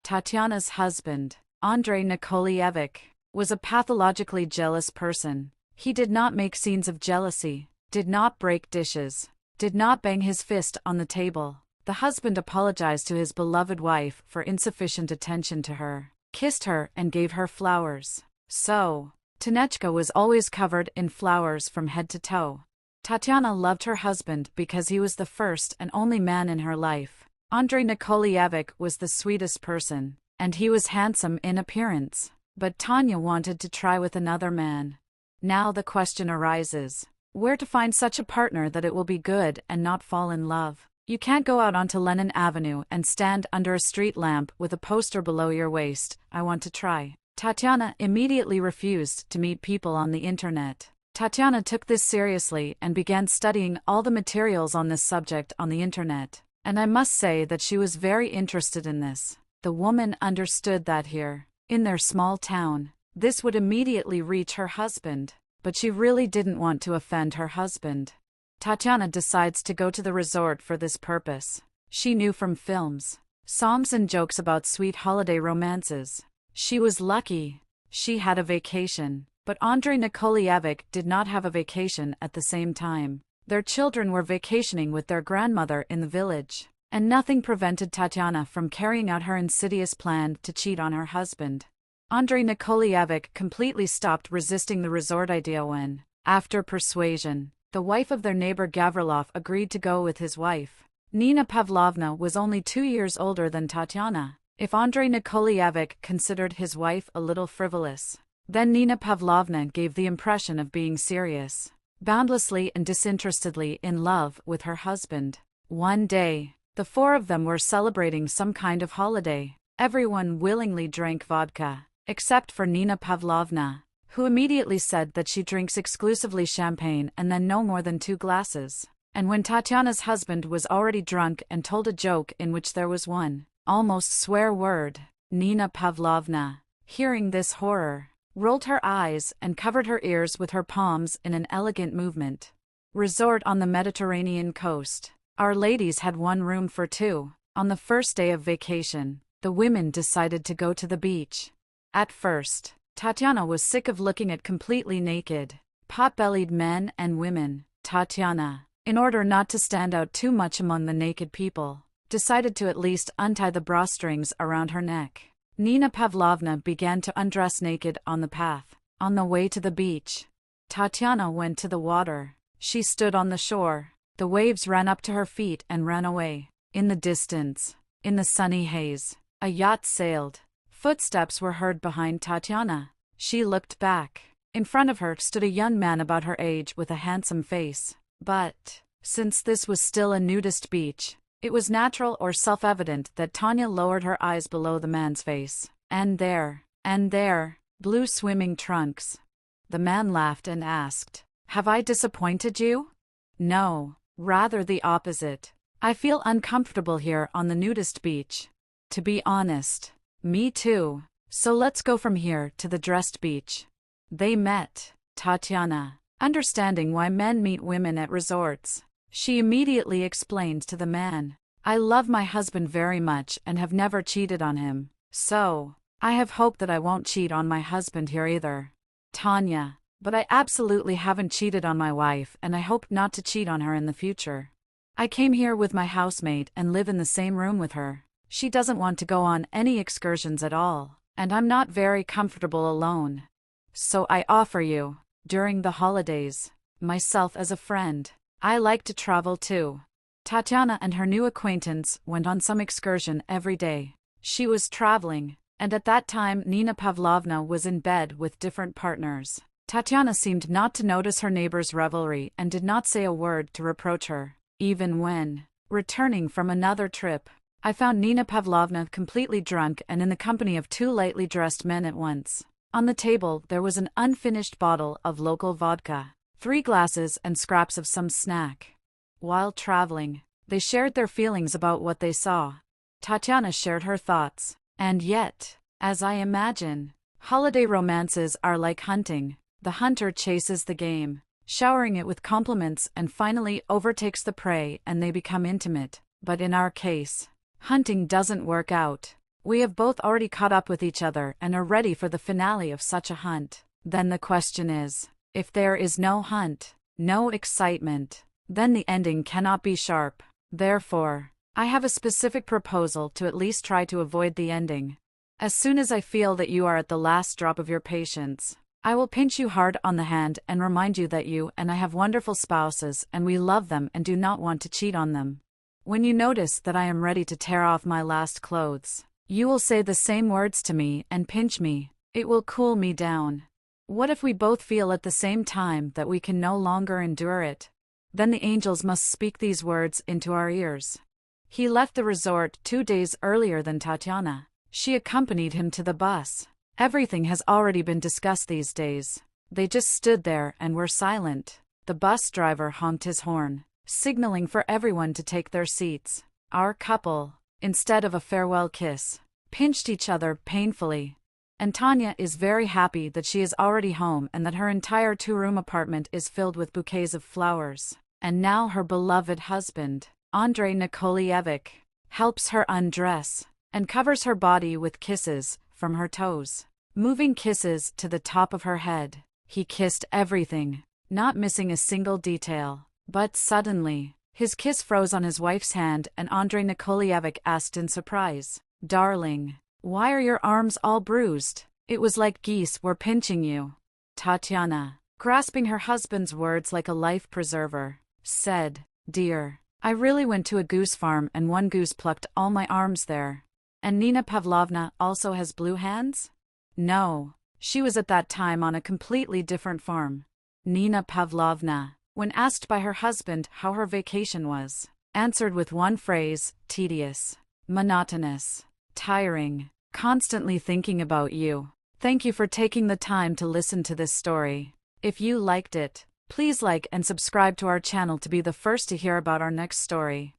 Tatiana's husband, Andrei Nikolaevich, was a pathologically jealous person. He did not make scenes of jealousy, did not break dishes, did not bang his fist on the table. The husband apologized to his beloved wife for insufficient attention to her, kissed her and gave her flowers. So, Tanechka was always covered in flowers from head to toe. Tatiana loved her husband because he was the first and only man in her life. Andrei Nikolaevich was the sweetest person, and he was handsome in appearance. But Tanya wanted to try with another man. Now the question arises, where to find such a partner that it will be good and not fall in love? You can't go out onto Lenin Avenue and stand under a street lamp with a poster below your waist, "I want to try." Tatiana immediately refused to meet people on the internet. Tatiana took this seriously and began studying all the materials on this subject on the internet. And I must say that she was very interested in this. The woman understood that here, in their small town, this would immediately reach her husband. But she really didn't want to offend her husband. Tatiana decides to go to the resort for this purpose. She knew from films, songs and jokes about sweet holiday romances. She was lucky. She had a vacation. But Andrei Nikolaevich did not have a vacation at the same time. Their children were vacationing with their grandmother in the village. And nothing prevented Tatiana from carrying out her insidious plan to cheat on her husband. Andrei Nikolaevich completely stopped resisting the resort idea when, after persuasion, the wife of their neighbor Gavrilov agreed to go with his wife. Nina Pavlovna was only 2 years older than Tatiana. If Andrei Nikolaevich considered his wife a little frivolous, then Nina Pavlovna gave the impression of being serious, boundlessly and disinterestedly in love with her husband. One day, the four of them were celebrating some kind of holiday. Everyone willingly drank vodka, except for Nina Pavlovna, who immediately said that she drinks exclusively champagne and then no more than 2 glasses. And when Tatiana's husband was already drunk and told a joke in which there was one almost swear word, Nina Pavlovna, hearing this horror, rolled her eyes and covered her ears with her palms in an elegant movement. Resort on the Mediterranean coast. Our ladies had one room for 2. On the first day of vacation, the women decided to go to the beach. At first, Tatiana was sick of looking at completely naked, pot-bellied men and women. Tatiana, in order not to stand out too much among the naked people, decided to at least untie the bra strings around her neck. Nina Pavlovna began to undress naked on the path. On the way to the beach, Tatiana went to the water. She stood on the shore. The waves ran up to her feet and ran away. In the distance, in the sunny haze, a yacht sailed. Footsteps were heard behind Tatiana. She looked back. In front of her stood a young man about her age with a handsome face. But, since this was still a nudist beach, it was natural or self-evident that Tanya lowered her eyes below the man's face. And there, blue swimming trunks. The man laughed and asked, "Have I disappointed you?" "No, rather the opposite. I feel uncomfortable here on the nudist beach." "To be honest, me too. So let's go from here to the dressed beach." They met. Tatiana, understanding why men meet women at resorts, she immediately explained to the man, "I love my husband very much and have never cheated on him. So, I have hope that I won't cheat on my husband here either." "Tanya, but I absolutely haven't cheated on my wife and I hope not to cheat on her in the future. I came here with my housemate and live in the same room with her. She doesn't want to go on any excursions at all, and I'm not very comfortable alone. So I offer you, during the holidays, myself as a friend. I like to travel too." Tatiana and her new acquaintance went on some excursion every day. She was traveling, and at that time Nina Pavlovna was in bed with different partners. Tatiana seemed not to notice her neighbor's revelry and did not say a word to reproach her. Even when, returning from another trip, I found Nina Pavlovna completely drunk and in the company of 2 lightly dressed men at once. On the table there was an unfinished bottle of local vodka, 3 glasses and scraps of some snack. While traveling, they shared their feelings about what they saw. Tatiana shared her thoughts. And yet, as I imagine, holiday romances are like hunting. The hunter chases the game, showering it with compliments and finally overtakes the prey and they become intimate. But in our case, hunting doesn't work out. We have both already caught up with each other and are ready for the finale of such a hunt. Then the question is, if there is no hunt, no excitement, then the ending cannot be sharp. Therefore, I have a specific proposal to at least try to avoid the ending. As soon as I feel that you are at the last drop of your patience, I will pinch you hard on the hand and remind you that you and I have wonderful spouses and we love them and do not want to cheat on them. When you notice that I am ready to tear off my last clothes, you will say the same words to me and pinch me. It will cool me down. What if we both feel at the same time that we can no longer endure it? Then the angels must speak these words into our ears. He left the resort 2 days earlier than Tatiana. She accompanied him to the bus. Everything has already been discussed these days. They just stood there and were silent. The bus driver honked his horn, signaling for everyone to take their seats. Our couple, instead of a farewell kiss, pinched each other painfully. And Tanya is very happy that she is already home and that her entire 2-room apartment is filled with bouquets of flowers. And now her beloved husband, Andrei Nikolaevich, helps her undress and covers her body with kisses from her toes, moving kisses to the top of her head. He kissed everything, not missing a single detail. But suddenly, his kiss froze on his wife's hand and Andrei Nikolaevich asked in surprise, "Darling, why are your arms all bruised? It was like geese were pinching you." Tatiana, grasping her husband's words like a life preserver, said, "Dear, I really went to a goose farm and one goose plucked all my arms there. And Nina Pavlovna also has blue hands?" No, she was at that time on a completely different farm. Nina Pavlovna, when asked by her husband how her vacation was, answered with one phrase, tedious, monotonous, tiring, constantly thinking about you. Thank you for taking the time to listen to this story. If you liked it, please like and subscribe to our channel to be the first to hear about our next story.